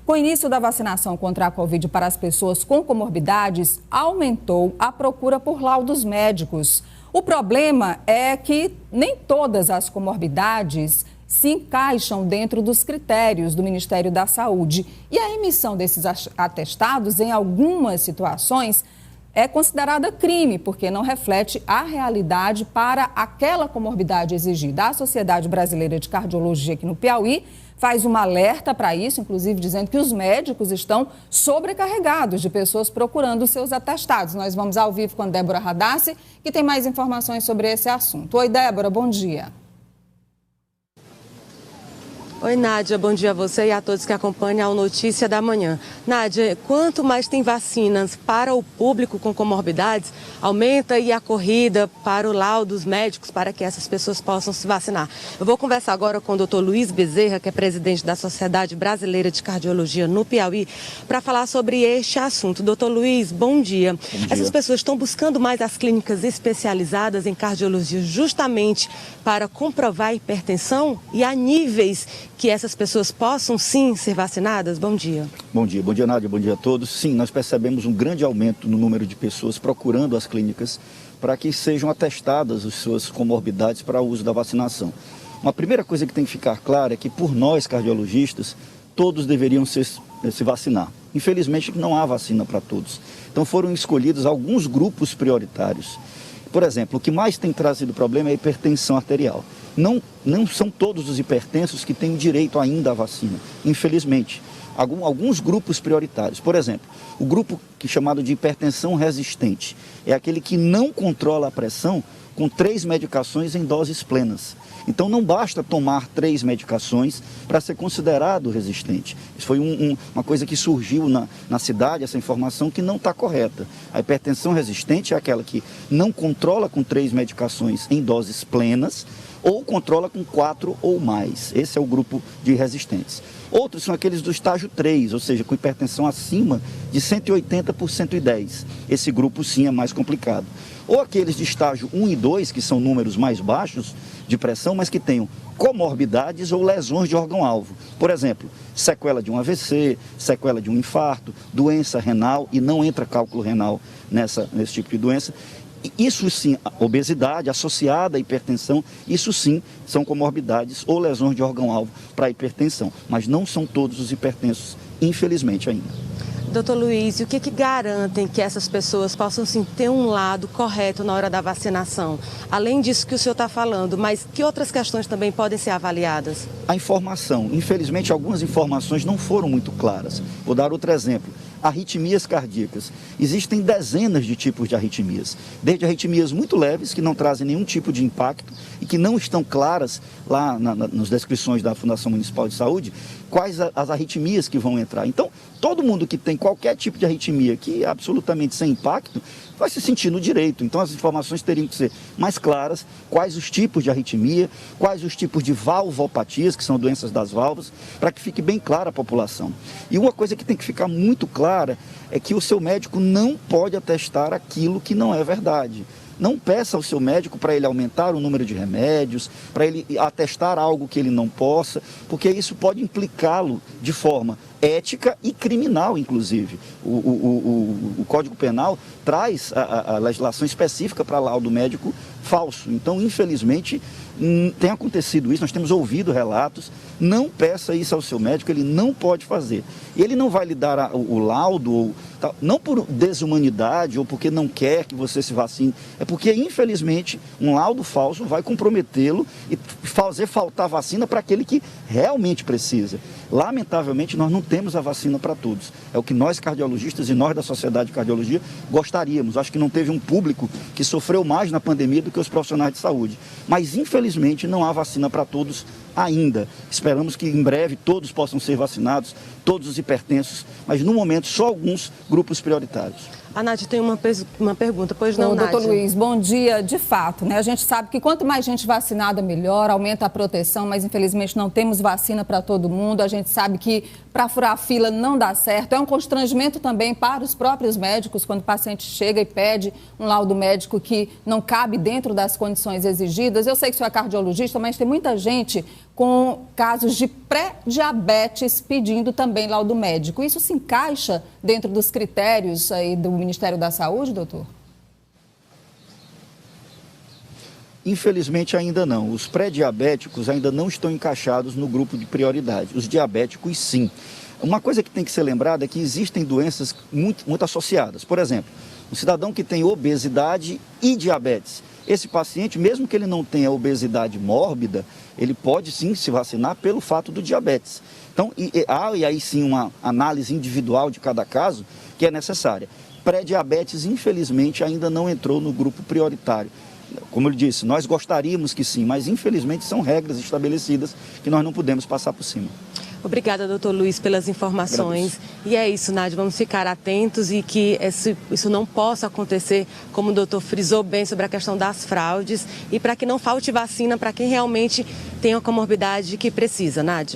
Com o início da vacinação contra a Covid para as pessoas com comorbidades, aumentou a procura por laudos médicos. O problema é que nem todas as comorbidades se encaixam dentro dos critérios do Ministério da Saúde. E a emissão desses atestados, em algumas situações, é considerada crime, porque não reflete a realidade para aquela comorbidade exigida. A Sociedade Brasileira de Cardiologia aqui no Piauí faz um alerta para isso, inclusive dizendo que os médicos estão sobrecarregados de pessoas procurando os seus atestados. Nós vamos ao vivo com a Débora Radassi, que tem mais informações sobre esse assunto. Oi, Débora, bom dia. Oi, Nádia, bom dia a você e a todos que acompanham a Notícia da Manhã. Nádia, quanto mais tem vacinas para o público com comorbidades, aumenta aí a corrida para o laudo dos médicos para que essas pessoas possam se vacinar. Eu vou conversar agora com o Dr. Luiz Bezerra, que é presidente da Sociedade Brasileira de Cardiologia no Piauí, para falar sobre este assunto. Dr. Luiz, bom dia. Bom dia. Essas pessoas estão buscando mais as clínicas especializadas em cardiologia justamente para comprovar a hipertensão e a níveis que essas pessoas possam sim ser vacinadas? Bom dia. Bom dia, Nádia, bom dia a todos. Sim, nós percebemos um grande aumento no número de pessoas procurando as clínicas para que sejam atestadas as suas comorbidades para o uso da vacinação. Uma primeira coisa que tem que ficar clara é que por nós cardiologistas, todos deveriam se vacinar. Infelizmente não há vacina para todos. Então foram escolhidos alguns grupos prioritários. Por exemplo, o que mais tem trazido problema é a hipertensão arterial. Não são todos os hipertensos que têm direito ainda à vacina, infelizmente. Alguns grupos prioritários. Por exemplo, o grupo que é chamado de hipertensão resistente é aquele que não controla a pressão com 3 medicações em doses plenas. Então não basta tomar 3 medicações para ser considerado resistente. Isso foi uma coisa que surgiu na cidade, essa informação que não está correta. A hipertensão resistente é aquela que não controla com 3 medicações em doses plenas ou controla com 4 ou mais. Esse é o grupo de resistentes. Outros são aqueles do estágio 3, ou seja, com hipertensão acima de 180 por 110. Esse grupo sim é mais complicado. Ou aqueles de estágio 1 e 2, que são números mais baixos de pressão, mas que tenham comorbidades ou lesões de órgão-alvo. Por exemplo, sequela de um AVC, sequela de um infarto, doença renal, e não entra cálculo renal nesse tipo de doença. Isso sim, obesidade associada à hipertensão, isso sim são comorbidades ou lesões de órgão-alvo para a hipertensão, mas não são todos os hipertensos, infelizmente ainda. Doutor Luiz, e o que garantem que essas pessoas possam sim ter um lado correto na hora da vacinação? Além disso que o senhor está falando, mas que outras questões também podem ser avaliadas? A informação. Infelizmente, algumas informações não foram muito claras. Vou dar outro exemplo. Arritmias cardíacas. Existem dezenas de tipos de arritmias. Desde arritmias muito leves, que não trazem nenhum tipo de impacto e que não estão claras lá nas descrições da Fundação Municipal de Saúde, quais as arritmias que vão entrar. Então, todo mundo que tem qualquer tipo de arritmia que é absolutamente sem impacto, vai se sentir no direito. Então, as informações teriam que ser mais claras, quais os tipos de arritmia, quais os tipos de valvopatias, que são doenças das válvulas, para que fique bem clara a população. E uma coisa que tem que ficar muito clara é que o seu médico não pode atestar aquilo que não é verdade. Não peça ao seu médico para ele aumentar o número de remédios, para ele atestar algo que ele não possa, porque isso pode implicá-lo de forma ética e criminal, inclusive. O Código Penal traz a legislação específica para laudo médico falso. Então, infelizmente, tem acontecido isso, nós temos ouvido relatos. Não peça isso ao seu médico, ele não pode fazer. Ele não vai lhe dar o laudo, não por desumanidade ou porque não quer que você se vacine, é porque, infelizmente, um laudo falso vai comprometê-lo e fazer faltar vacina para aquele que realmente precisa. Lamentavelmente, nós não temos a vacina para todos. É o que nós cardiologistas e nós da Sociedade de Cardiologia gostaríamos. Acho que não teve um público que sofreu mais na pandemia do que os profissionais de saúde. Mas, infelizmente, não há vacina para todos ainda. Esperamos que em breve todos possam ser vacinados, todos os hipertensos, mas no momento só alguns grupos prioritários. A Nádia tem uma pergunta, pois não, Nádia? Doutor Luiz, bom dia. De fato, né? A gente sabe que quanto mais gente vacinada, melhor, aumenta a proteção, mas infelizmente não temos vacina para todo mundo. A gente sabe que para furar a fila não dá certo. É um constrangimento também para os próprios médicos quando o paciente chega e pede um laudo médico que não cabe dentro das condições exigidas. Eu sei que o senhor é cardiologista, mas tem muita gente com casos de pré-diabetes pedindo também laudo médico. Isso se encaixa dentro dos critérios aí do Ministério da Saúde, doutor? Infelizmente ainda não. Os pré-diabéticos ainda não estão encaixados no grupo de prioridade. Os diabéticos sim. Uma coisa que tem que ser lembrada é que existem doenças muito associadas. Por exemplo, um cidadão que tem obesidade e diabetes. Esse paciente, mesmo que ele não tenha obesidade mórbida, ele pode sim se vacinar pelo fato do diabetes. Então, há aí sim uma análise individual de cada caso que é necessária. Pré-diabetes, infelizmente, ainda não entrou no grupo prioritário. Como eu disse, nós gostaríamos que sim, mas infelizmente são regras estabelecidas que nós não podemos passar por cima. Obrigada, doutor Luiz, pelas informações. Agradeço. E é isso, Nádia, vamos ficar atentos e que isso não possa acontecer, como o doutor frisou bem sobre a questão das fraudes, e para que não falte vacina para quem realmente tem a comorbidade que precisa, Nádia.